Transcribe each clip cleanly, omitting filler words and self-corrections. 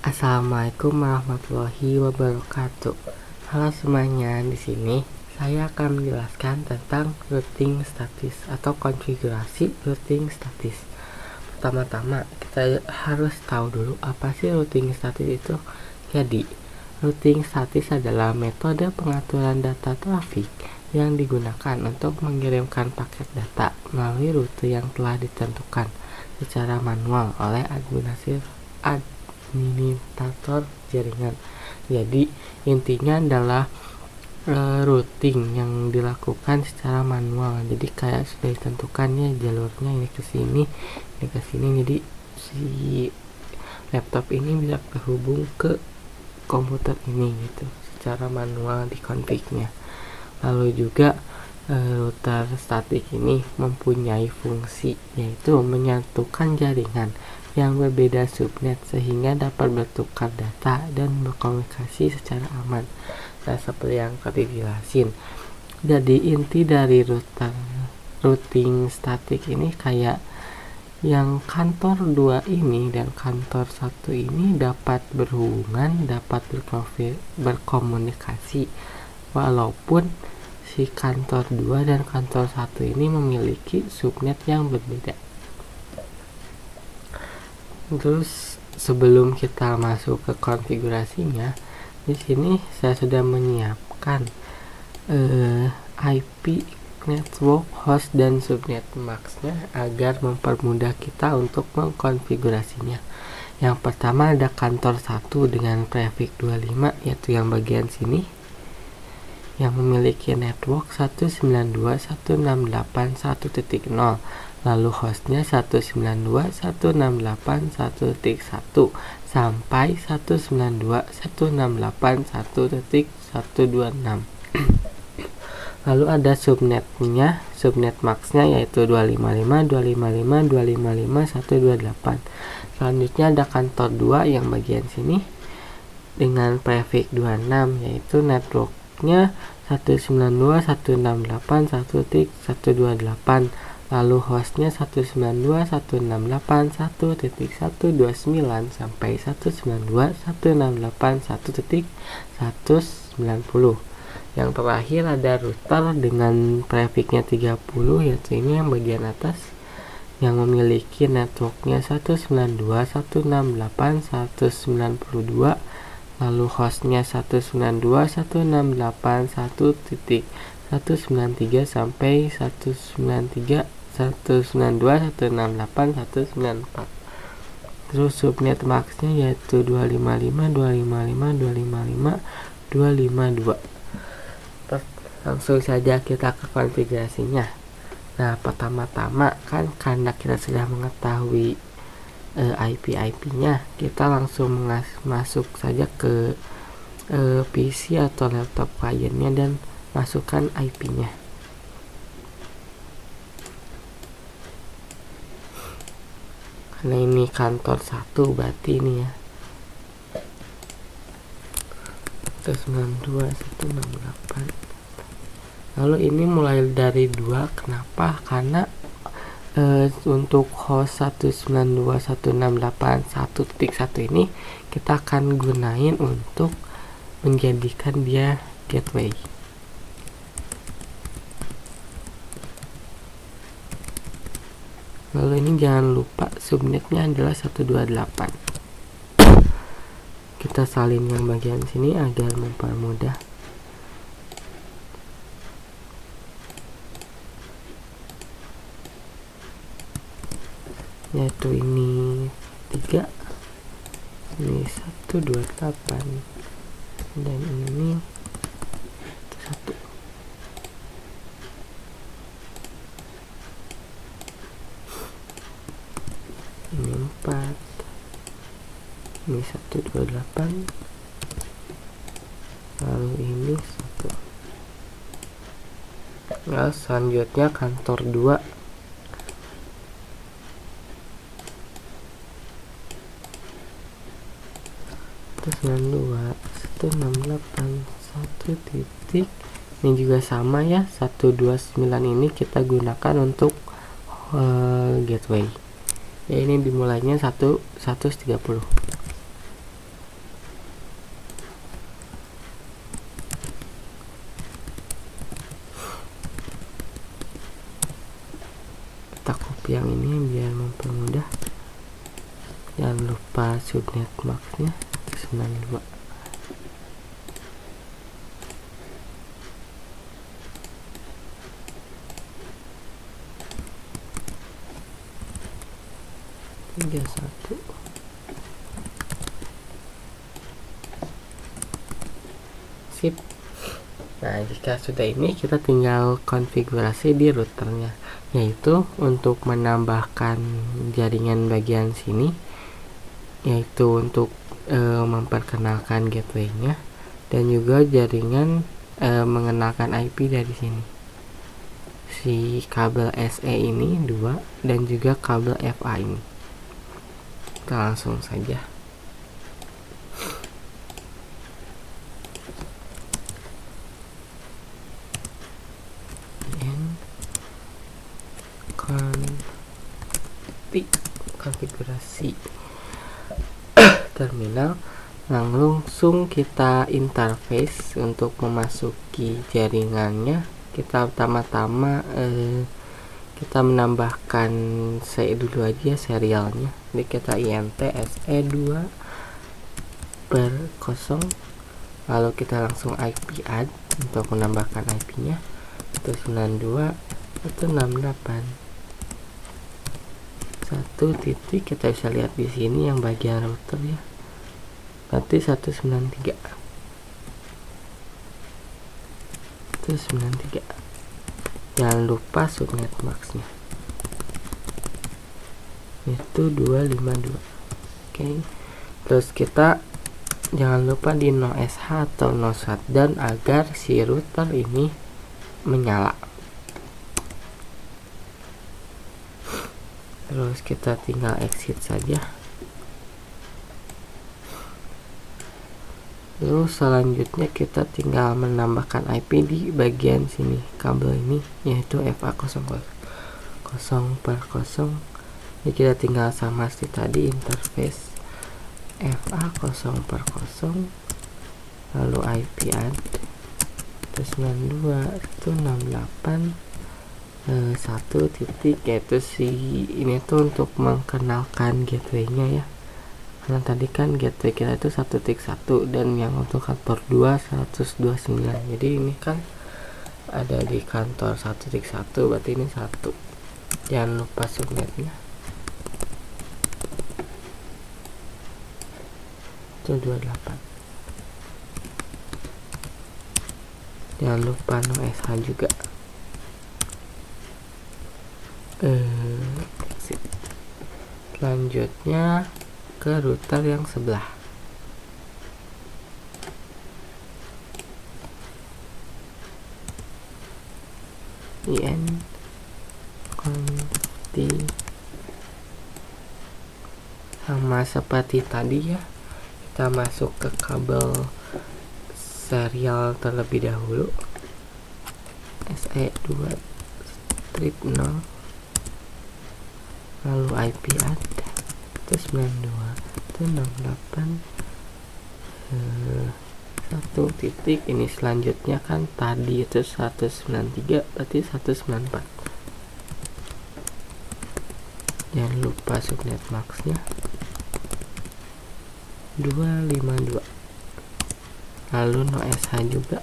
Assalamualaikum warahmatullahi wabarakatuh. Halo semuanya, di sini saya akan menjelaskan tentang routing statis atau konfigurasi routing statis. Pertama-tama kita harus tahu dulu apa sih routing statis itu. Jadi, routing statis adalah metode pengaturan data trafik yang digunakan untuk mengirimkan paket data melalui rute yang telah ditentukan secara manual oleh administrator jaringan. Jadi intinya adalah routing yang dilakukan secara manual. Jadi kayak sudah ditentukannya jalurnya, ini ke sini, ini ke sini. Jadi si laptop ini bisa terhubung ke komputer ini gitu secara manual di config-nya. Lalu juga router statik ini mempunyai fungsi yaitu menyatukan jaringan yang berbeda subnet sehingga dapat bertukar data dan berkomunikasi secara aman. Nah, seperti yang tadi dijelasin. Jadi inti dari routing statik ini kayak yang kantor 2 ini dan kantor 1 ini dapat berhubungan, dapat berkomunikasi walaupun si kantor 2 dan kantor 1 ini memiliki subnet yang berbeda. Terus sebelum kita masuk ke konfigurasinya, di sini saya sudah menyiapkan IP network host dan subnet max-nya agar mempermudah kita untuk mengkonfigurasinya. Yang pertama ada kantor 1 dengan prefix 25 yaitu yang bagian sini yang memiliki network 192.168.1.0, lalu hostnya 192.168.1.1 sampai 192.168.1.126. Lalu ada subnetnya, subnet maxnya yaitu 255, 255, 255, 128. Selanjutnya ada kantor 2 yang bagian sini dengan prefix 26 yaitu networknya 192.168.1.128, lalu hostnya 192.168.1.129 sampai 192.168.1.190. Yang terakhir ada router dengan prefixnya 30 yaitu ini yang bagian atas yang memiliki networknya 192.168.192, lalu hostnya 192.168.1.193 sampai 192.168.194. Terus subnet maxnya yaitu 255, 255, 255, 252. Langsung saja kita ke konfigurasinya. Nah, pertama-tama kan karena kita sudah mengetahui IP-nya, kita langsung masuk saja ke PC atau laptop kliennya dan masukkan IP-nya. Karena ini kantor 1 berarti ini ya 192.168. Lalu ini mulai dari 2. Kenapa? Karena untuk host 192.168.1.1 ini kita akan gunain untuk menjadikan dia gateway. Lalu ini jangan lupa subnetnya adalah 128. Kita salin yang bagian sini agar mempermudah. Yaitu ini 3, ini 128 dan ini 1. Ini 4, ini 128, lalu ini 1. Lalu selanjutnya kantor 2 192.168.1. Ini juga sama ya, 129 ini kita gunakan untuk gateway. Ya, ini dimulainya 130. yang ini biar mempermudah. Jangan lupa subnet maxnya 92. Sip. Nah, jika sudah ini kita tinggal konfigurasi di routernya, yaitu untuk menambahkan jaringan bagian sini, yaitu untuk memperkenalkan gateway-nya, dan juga jaringan mengenalkan IP dari sini. Si kabel SE ini 2 dan juga kabel FA ini. Kita langsung saja. Konfigurasi terminal, langsung kita interface untuk memasuki jaringannya. Kita pertama-tama kita menambahkan dulu aja serialnya. Jadi kita int SE2 per 0, lalu kita langsung IP add untuk menambahkan IP nya 192 168 1 titik. Kita bisa lihat di sini yang bagian router ya, berarti 193. Jangan lupa subnet maxnya itu 252. Oke. Terus kita jangan lupa di no sh atau no shutdown agar si router ini menyala. Terus kita tinggal exit saja. Lalu selanjutnya kita tinggal menambahkan IP di bagian sini kabel ini, yaitu FA00 per 0. Jadi kita tinggal sama seperti tadi, interface FA0 per 0, lalu IP add 92 168 1 titik, yaitu si ini tuh untuk mengenalkan gateway-nya ya, karena tadi kan gateway kita itu 1.1 dan yang untuk kantor 2 129. Jadi ini kan ada di kantor 1.1, berarti ini 1. Jangan lupa subnetnya itu 28. Jangan lupa no sh juga. Selanjutnya ke router yang sebelah. IN konti sama seperti tadi ya, kita masuk ke kabel serial terlebih dahulu, SE2 strip 0, lalu IP add 92 168 1 titik. Ini selanjutnya kan tadi itu 193, berarti 194. Jangan lupa subnet maxnya 252, lalu no sh juga.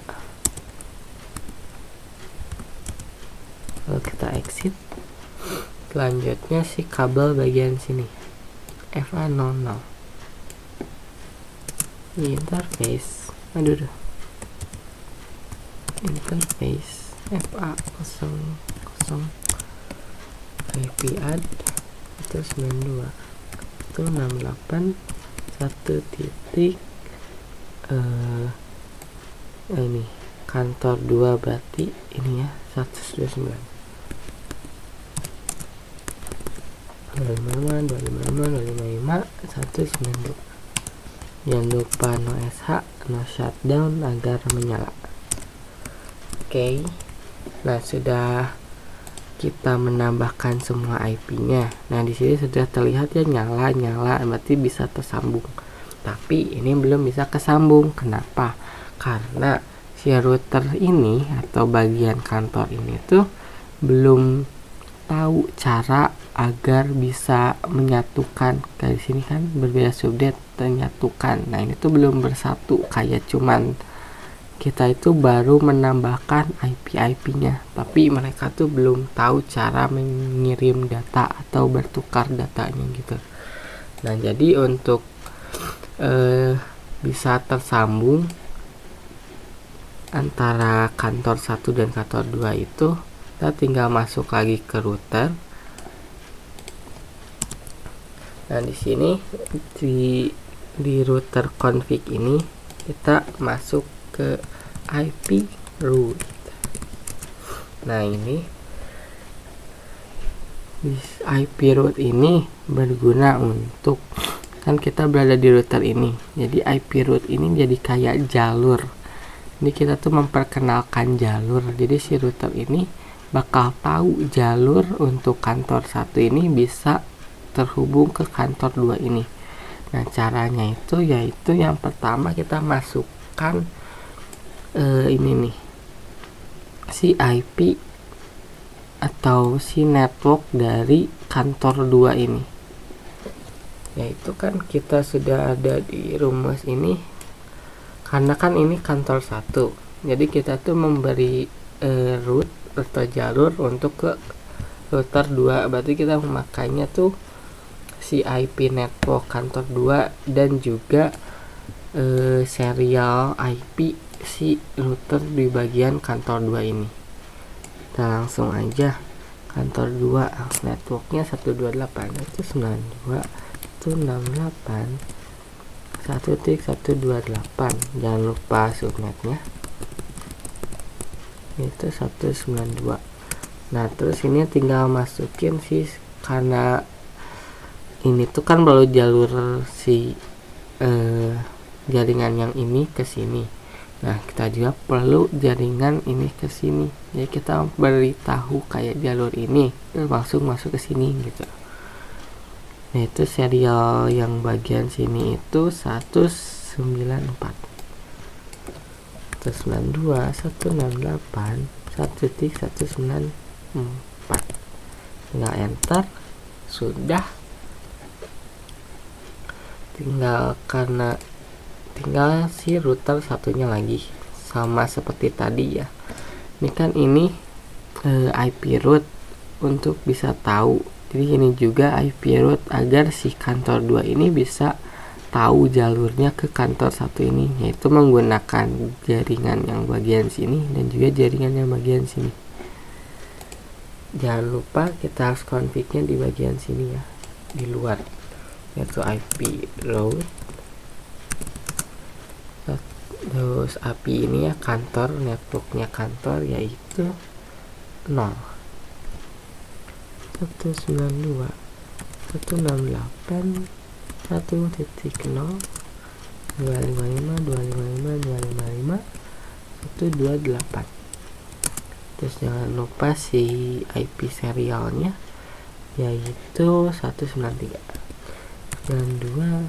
Lalu kita exit. Selanjutnya si kabel bagian sini FA00 interface, interface FA00 IP add 92 168 1 titik. Ini kantor 2, berarti ini ya 129 255 192. Jangan lupa no sh no shutdown agar menyala. Oke. Nah, sudah kita menambahkan semua IP-nya. Nah, di sini sudah terlihat ya nyala, berarti bisa tersambung. Tapi ini belum bisa kesambung. Kenapa? Karena si router ini atau bagian kantor ini tuh belum tahu cara agar bisa menyatukan. Kayak di sini kan berbeda subnet menyatukan. Nah ini tuh belum bersatu, kayak cuman kita itu baru menambahkan IP-nya, tapi mereka tuh belum tahu cara mengirim data atau bertukar datanya gitu. Nah jadi untuk bisa tersambung antara kantor 1 dan kantor 2 itu, kita tinggal masuk lagi ke router. Nah di sini di router config ini kita masuk ke IP root. Nah ini di IP root ini berguna untuk, kan kita berada di router ini, jadi IP root ini jadi kayak jalur. Ini kita tuh memperkenalkan jalur, jadi si router ini bakal tahu jalur untuk kantor 1 ini bisa terhubung ke kantor 2 ini. Nah caranya itu yaitu yang pertama kita masukkan ini nih, si IP atau si network dari kantor 2 ini, yaitu kan kita sudah ada di rumus ini, karena kan ini kantor 1, jadi kita tuh memberi root atau jalur untuk ke router 2, berarti kita memakainya tuh si IP network kantor 2 dan juga serial IP si router di bagian kantor 2 ini. Kita langsung aja kantor 2 networknya 128 itu 92.168 1.128, jangan lupa subnetnya itu 192. Nah terus ini tinggal masukin sih, karena ini tuh kan baru jalur si jaringan yang ini ke sini. Nah kita juga perlu jaringan ini ke sini, jadi kita beritahu kayak jalur ini langsung masuk ke sini gitu. Nah itu serial yang bagian sini itu 194 192 168 1.194, tinggal enter, sudah. Tinggal si router satunya lagi, sama seperti tadi ya. Ini kan ini IP root untuk bisa tahu, jadi ini juga IP root agar si kantor 2 ini bisa tahu jalurnya ke kantor 1 ini, yaitu menggunakan jaringan yang bagian sini dan juga jaringan yang bagian sini. Jangan lupa kita harus confignya di bagian sini ya, di luar, yaitu IP root. Terus API ini ya kantor, networknya kantor yaitu 0 192 168 1.0 255 255 255 128. Terus jangan lupa si IP serialnya yaitu 193 92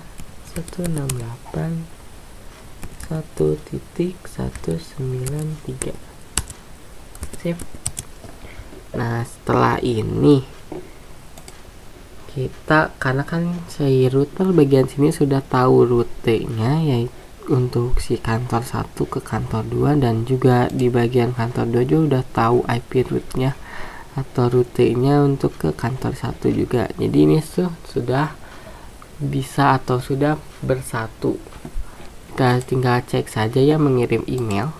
168 1.193. Sip. Nah setelah ini kita, karena kan si router bagian sini sudah tahu rutenya yaitu untuk si kantor 1 ke kantor 2, dan juga di bagian kantor 2 juga udah tahu IP rootnya atau rutenya untuk ke kantor 1 juga. Jadi ini sudah bisa atau sudah bersatu. Kita tinggal cek saja ya, mengirim email.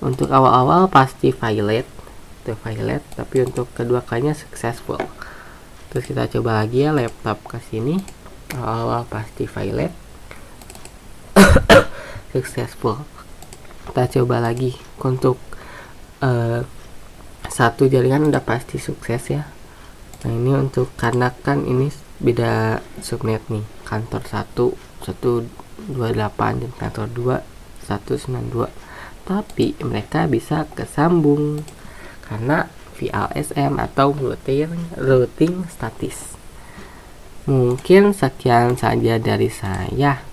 Untuk awal-awal pasti violet, tapi untuk kedua kalinya successful. Terus kita coba lagi ya, laptop ke sini, awal-awal pasti violet, successful. Kita coba lagi untuk satu jaringan udah pasti sukses ya. Nah ini untuk, karena kan ini beda subnet nih, kantor 1 128 dan kantor 2 192, tapi mereka bisa kesambung karena VLSM atau routing statis. Mungkin sekian saja dari saya.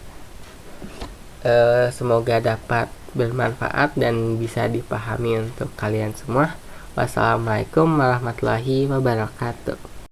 Semoga dapat bermanfaat dan bisa dipahami untuk kalian semua. Wassalamualaikum warahmatullahi wabarakatuh.